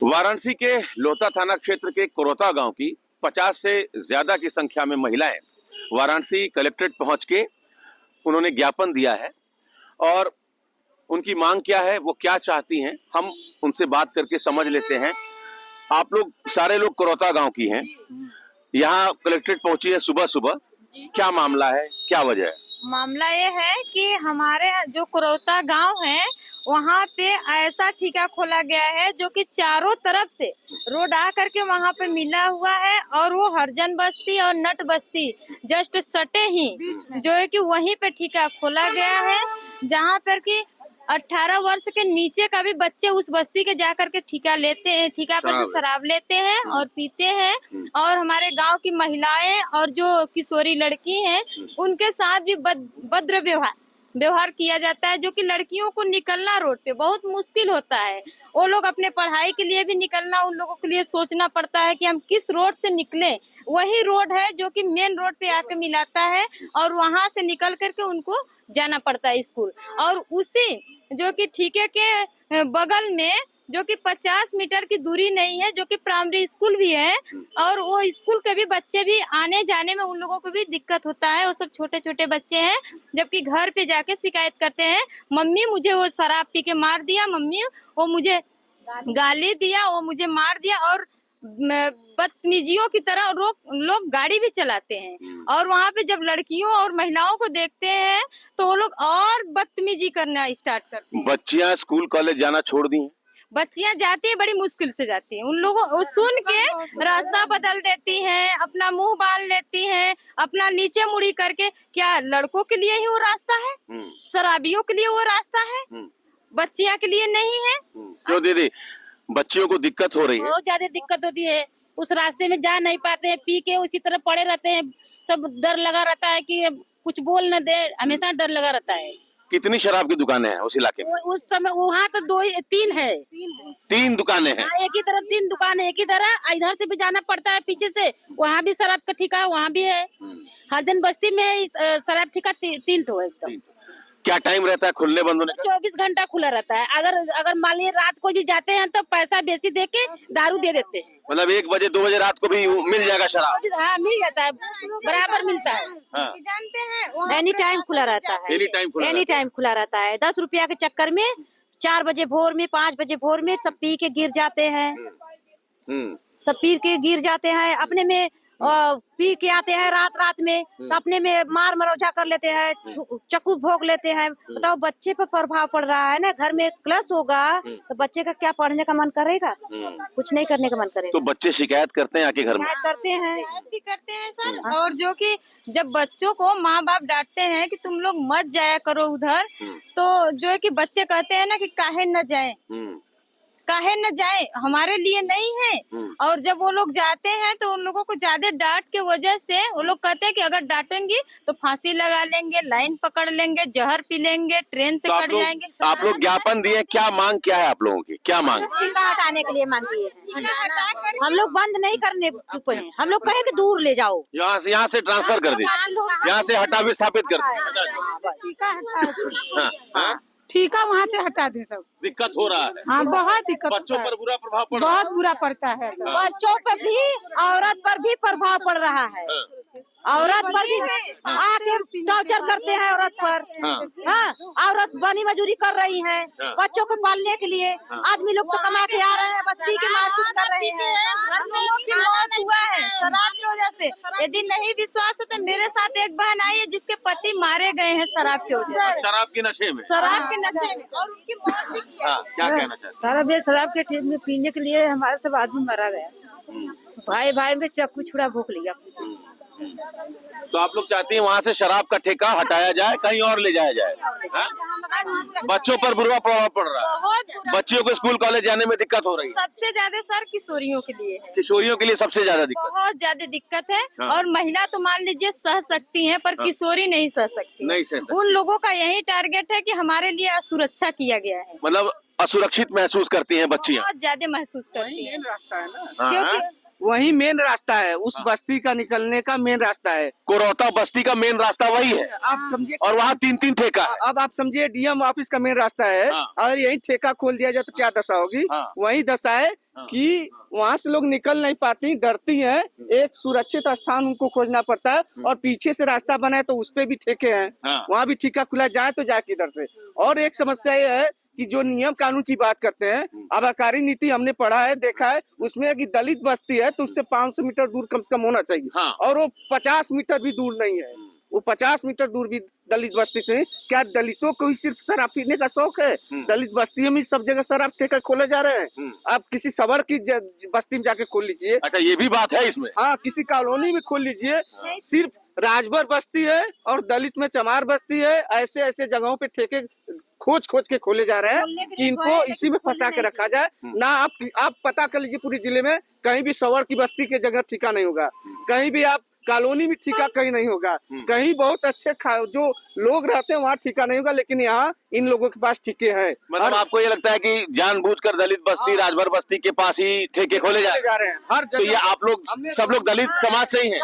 वाराणसी के लोहता थाना क्षेत्र के कोरोता गांव की 50 से ज्यादा की संख्या में महिलाएं वाराणसी कलेक्ट्रेट पहुंच के उन्होंने ज्ञापन दिया है और उनकी मांग क्या है, वो क्या चाहती हैं, हम उनसे बात करके समझ लेते हैं। आप लोग सारे लोग कोरोता गांव की हैं, यहाँ कलेक्ट्रेट पहुंची है सुबह सुबह, क्या मामला है, क्या वजह है? मामला ये है कि हमारे जो कोरोता गांव है वहाँ पे ऐसा ठेका खोला गया है जो कि चारों तरफ से रोड आ करके वहाँ पे मिला हुआ है और वो हरजन बस्ती और नट बस्ती जस्ट सटे ही जो है कि वहीं पे ठेका खोला गया है, जहाँ पर कि 18 वर्ष के नीचे का भी बच्चे उस बस्ती के जाकर के ठेका लेते हैं, ठेका पर भी शराब लेते हैं और पीते हैं। और हमारे गांव की महिलाएं और जो किशोरी लड़की हैं उनके साथ भी भद्र व्यवहार किया जाता है, जो कि लड़कियों को निकलना रोड पे बहुत मुश्किल होता है। वो लोग अपने पढ़ाई के लिए भी निकलना, उन लोगों के लिए सोचना पड़ता है कि हम किस रोड से निकलें। वही रोड है जो कि मेन रोड पे आके मिलाता है और वहां से निकल करके उनको जाना पड़ता है स्कूल। और उसी जो कि ठेके के बगल में जो कि 50 मीटर की दूरी नहीं है, जो कि प्राइमरी स्कूल भी है और वो स्कूल के भी बच्चे भी आने जाने में उन लोगों को भी दिक्कत होता है। वो सब छोटे छोटे बच्चे हैं, जबकि घर पे जाके शिकायत करते हैं, मम्मी मुझे वो शराब पी के मार दिया, मम्मी वो मुझे गाली दिया, वो मुझे मार दिया। और बदतमीजियों की तरह लोग गाड़ी भी चलाते हैं और वहाँ पे जब लड़कियों और महिलाओं को देखते हैं तो वो लोग और बदतमीजी करना स्टार्ट करते हैं। बच्चियां स्कूल कॉलेज जाना छोड़ दी हैं? बच्चियां जाती है, बड़ी मुश्किल से जाती हैं। उन लोगों को सुन के रास्ता बदल देती हैं, अपना मुंह बांध लेती हैं, अपना नीचे मुड़ी करके। क्या लड़कों के लिए ही वो रास्ता है? शराबियों के लिए वो रास्ता है, बच्चियां के लिए नहीं है। तो दीदी बच्चियों को दिक्कत हो रही है? बहुत ज्यादा दिक्कत होती है, उस रास्ते में जा नहीं पाते हैं, पी के उसी तरह पड़े रहते हैं। सब डर लगा रहता है कि कुछ बोल न दे, हमेशा डर लगा रहता है। कितनी शराब की दुकानें हैं उस इलाके में? उस समय वहाँ तो तीन है। तीन दुकानें हैं? एक ही तरफ तीन दुकान है, एक ही तरह इधर से भी जाना पड़ता है पीछे से, वहाँ भी शराब का ठेका वहाँ भी है। हरजन बस्ती में शराब ठेका तीन ठो एकदम। क्या टाइम रहता है खुलने बंद होने का? 24 घंटा खुला रहता है। अगर मान लीजिए रात को भी जाते हैं तो पैसा बेसी दे के दारू दे देते हैं। मतलब 1 बजे 2 बजे रात को भी मिल जाएगा शराब? हाँ मिल जाता है, बराबर मिलता है। हाँ। जानते हैं एनी टाइम खुला रहता है, एनी टाइम खुला रहता है। 10 रुपया के चक्कर में 4 बजे भोर में, 5 बजे भोर में सब पी के गिर जाते हैं, सब पी के गिर जाते हैं, अपने में पी के आते हैं रात में तो अपने में मार मरौजा कर लेते हैं, चक्कू भोग लेते हैं। बताओ बच्चे पर प्रभाव पड़ रहा है ना। घर में क्लास होगा तो बच्चे का क्या पढ़ने का मन करेगा? कुछ नहीं करने का मन करेगा। तो बच्चे शिकायत करते हैं आके घर में? करते हैं, भी करते हैं सर। और जो कि जब बच्चों को माँ बाप डांटते हैं कि तुम लोग मत जाया करो उधर, तो जो है कि बच्चे कहते हैं ना कि काहे न जाएं, काहे न जाए, हमारे लिए नहीं है। और जब वो लोग जाते हैं तो उन लोगों को ज्यादा डांट के वजह से वो लोग कहते हैं कि अगर डांटेंगे तो फांसी लगा लेंगे, लाइन पकड़ लेंगे, जहर पी लेंगे, ट्रेन से कट जाएंगे। आप लोग ज्ञापन दिए, क्या मांग क्या है आप लोगों की? क्या मांग? ठेका हटाने के लिए मांग किए हैं। हम लोग बंद नहीं करने को हैं, हम लोग कहे कि दूर ले जाओ, यहाँ से ट्रांसफर कर दीजिए, यहाँ से हटा विस्थापित कर दीजिए। ठेका वहाँ से हटा दे। सब दिक्कत हो रहा है। हाँ बहुत दिक्कत बच्चों होता है। पर बुरा प्रभाव पड़ रहा है। बहुत बुरा पड़ता है सब। बच्चों पर भी औरत पर भी प्रभाव पड़ रहा है। औरत पर भी आके टॉर्चर करते हैं औरत पर। हाँ, औरत बनी मजूरी कर रही है बच्चों को पालने के लिए। आदमी लोग तो कमा के आ रहे हैं, बस पी के मारपीट कर रहे हैं। घर में लोग की मौत हुआ है शराब की वजह से। यदि नहीं विश्वास है तो मेरे साथ एक बहन आई है जिसके पति मारे गए हैं शराब की वजह से, शराब के नशे में, शराब के नशे में, और उनकी मौत भी की है। क्या कहना चाहते हैं? शराब के पीने के लिए हमारे सब आदमी मारा गया। भाई में चक्कू छुरा भोंक लिया। तो आप लोग चाहती हैं वहाँ से शराब का ठेका हटाया जाए, कहीं और ले जाया जाए? बच्चों पर बुरा प्रभाव पड़ रहा है, बहुत बुरा। बच्चियों को स्कूल कॉलेज जाने में दिक्कत हो रही है। सबसे ज्यादा सर किशोरियों के लिए है, किशोरियों के लिए सबसे ज्यादा दिक्कत। बहुत ज्यादा दिक्कत है। हाँ। और महिला तो मान लीजिए सह सकती हैं, पर किशोरी नहीं सह सकती। नहीं सह सकती। उन लोगों का यही टारगेट है कि हमारे लिए असुरक्षा किया गया है, मतलब असुरक्षित महसूस करती हैं बच्चियाँ? बहुत ज्यादा महसूस करती हैं। रास्ता है ना। हाँ, क्योंकि वही मेन रास्ता है, उस बस्ती का निकलने का मेन रास्ता है। कोरौता बस्ती का मेन रास्ता वही है आप समझिए, और वहाँ 3-3 ठेका है। अब आप समझिए डीएम ऑफिस का मेन रास्ता है, हाँ। और यही ठेका खोल दिया जाए तो क्या दशा होगी। हाँ। वही दशा है कि वहाँ से लोग निकल नहीं पाती, डरती हैं, एक सुरक्षित स्थान उनको खोजना पड़ता है, और पीछे से रास्ता बना है तो उस पे भी ठेके हैं, हाँ। वहाँ भी ठेका खुला जाए तो जाए किधर से। और एक समस्या ये है कि जो नियम कानून की बात करते हैं, आबकारी नीति हमने पढ़ा है, देखा है, उसमें कि दलित बस्ती है तो उससे 500 मीटर दूर कम से कम होना चाहिए। हाँ। और वो 50 मीटर भी दूर नहीं है, वो 50 मीटर दूर भी दलित बस्ती से। क्या दलितों को ही सिर्फ शराब पीने का शौक है? दलित बस्तियों में सब जगह शराब ठेके खोले जा रहे हैं। आप किसी सवर की बस्ती में जाके खोल लीजिए। अच्छा, ये भी बात है इसमें। हाँ, किसी कॉलोनी में खोल लीजिए। सिर्फ राजभर बस्ती है और दलित में चमार बस्ती है, ऐसे ऐसे जगहों पे ठेके खोज खोज के खोले जा रहे हैं कि इनको इसी में फंसा के रखा जाए ना। आप पता कर लीजिए पूरे जिले में कहीं भी सवर की बस्ती के जगह ठिका नहीं होगा, कहीं भी आप कॉलोनी में ठिका कहीं नहीं होगा, कहीं बहुत अच्छे जो लोग रहते हैं वहाँ ठिका नहीं होगा, लेकिन यहाँ इन लोगों के पास ठिके हैं। मतलब आपको ये लगता है कि जानबूझकर दलित बस्ती, राजभर बस्ती के पास ही ठेके खोले जा जा रहे हैं हर तो जगह। ये आप लोग सब लोग दलित समाज से ही हैं?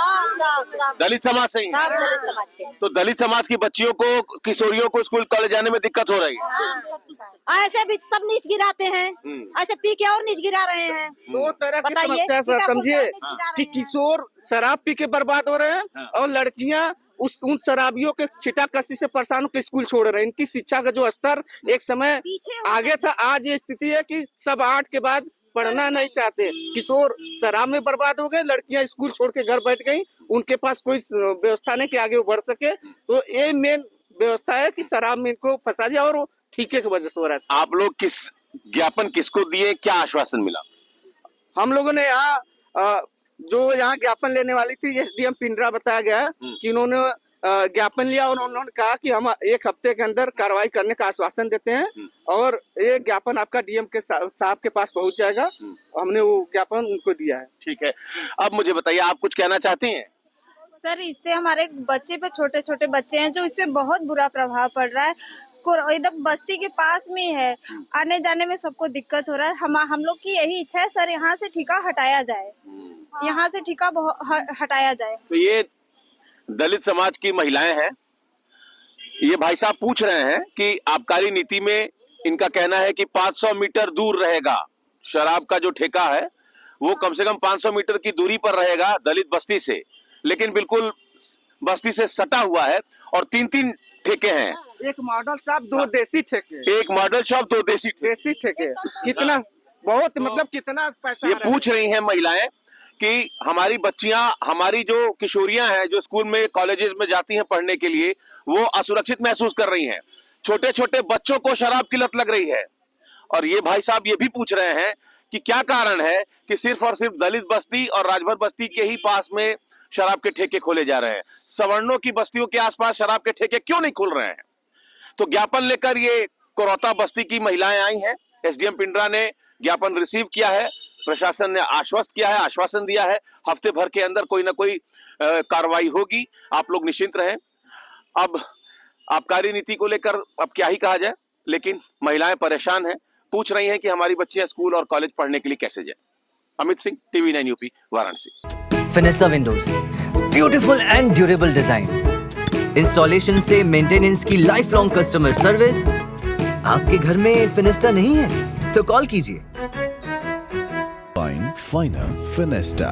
दलित समाज से ही हैं? तो दलित समाज की बच्चियों को, किशोरियों को स्कूल कॉलेज जाने में दिक्कत हो रही है। ऐसे भी सब नीच गिराते हैं, ऐसे पी के और नीच गिरा रहे हैं। दो तरह की बताइए, समस्या कितना समझिए नीच गिरा रहे कि हैं। किशोर शराब पी के बर्बाद हो रहे हैं और लड़कियां उन शराबियों के छिटा कसी से परेशान होकर स्कूल छोड़ रहे हैं। इनकी शिक्षा का जो स्तर एक समय आगे था, आज ये स्थिति है कि सब 8 के बाद पढ़ना नहीं चाहते। किशोर शराब में बर्बाद हो गए, लड़कियां स्कूल छोड़ के घर बैठ गई, उनके पास कोई व्यवस्था नहीं कि आगे वो बढ़ सके। तो ये मेन व्यवस्था है कि शराब में इनको फंसा दिया और वो ठीके की वजह से हो रहा है। आप लोग किस ज्ञापन किसको दिए, क्या आश्वासन मिला? हम लोगों ने यहाँ जो यहाँ ज्ञापन लेने वाली थी एसडीएम पिंडरा बताया गया कि उन्होंने ज्ञापन लिया और उन्होंने कहा कि हम 1 हफ्ते के अंदर कार्रवाई करने का आश्वासन देते हैं और ये ज्ञापन आपका डीएम के साहब के पास पहुंच जाएगा। हमने वो ज्ञापन उनको दिया है। ठीक है, अब मुझे बताइए, आप कुछ कहना चाहती हैं? सर, इससे हमारे बच्चे पे, छोटे छोटे बच्चे हैं जो इस पे बहुत बुरा प्रभाव पड़ रहा है। एकदम बस्ती के पास में है, आने जाने में सबको दिक्कत हो रहा है। हम लोग की यही इच्छा है सर, यहाँ से ठेका हटाया जाए, यहाँ से ठेका हटाया जाए। तो ये दलित समाज की महिलाएं हैं, ये भाई साहब पूछ रहे हैं कि आबकारी नीति में इनका कहना है कि 500 मीटर दूर रहेगा शराब का जो ठेका है, वो कम से कम 500 मीटर की दूरी पर रहेगा दलित बस्ती से, लेकिन बिल्कुल बस्ती से सटा हुआ है और 3-3 ठेके हैं। एक मॉडल शॉप, 2 देसी ठेके, एक मॉडल शॉप, 2 देसी ठेके। कितना बहुत मतलब कितना पैसा ये पूछ रही हैं महिलाएं कि हमारी बच्चियां, हमारी जो किशोरियां हैं जो स्कूल में, कॉलेजेस में जाती हैं पढ़ने के लिए, वो असुरक्षित महसूस कर रही हैं। छोटे छोटे बच्चों को शराब की लत लग रही है। और ये भाई साहब ये भी पूछ रहे हैं कि क्या कारण है कि सिर्फ और सिर्फ दलित बस्ती और राजभर बस्ती के ही पास में शराब के ठेके खोले जा रहे हैं, सवर्णों की बस्तियों के आसपास शराब के ठेके क्यों नहीं खुल रहे हैं? तो ज्ञापन लेकर ये कोरौता बस्ती की महिलाएं आई हैं। एसडीएम पिंडरा ने ज्ञापन रिसीव किया है, प्रशासन ने आश्वस्त किया है, आश्वासन दिया है, हफ्ते भर के अंदर कोई ना कोई कार्रवाई होगी, आप लोग निश्चिंत रहें। अब आबकारी नीति को लेकर अब क्या ही कहा जाए, लेकिन महिलाएं परेशान हैं, पूछ रही हैं कि हमारी बच्चियां स्कूल और कॉलेज पढ़ने के लिए कैसे जाए। Amit Singh, TV9 UP, Varanasi. Fenesta windows, beautiful and durable designs, installation से मेंटेनेंस की लाइफ लॉन्ग कस्टमर सर्विस। आपके घर में फिनिस्टा नहीं है तो कॉल कीजिए। Finer Finesta.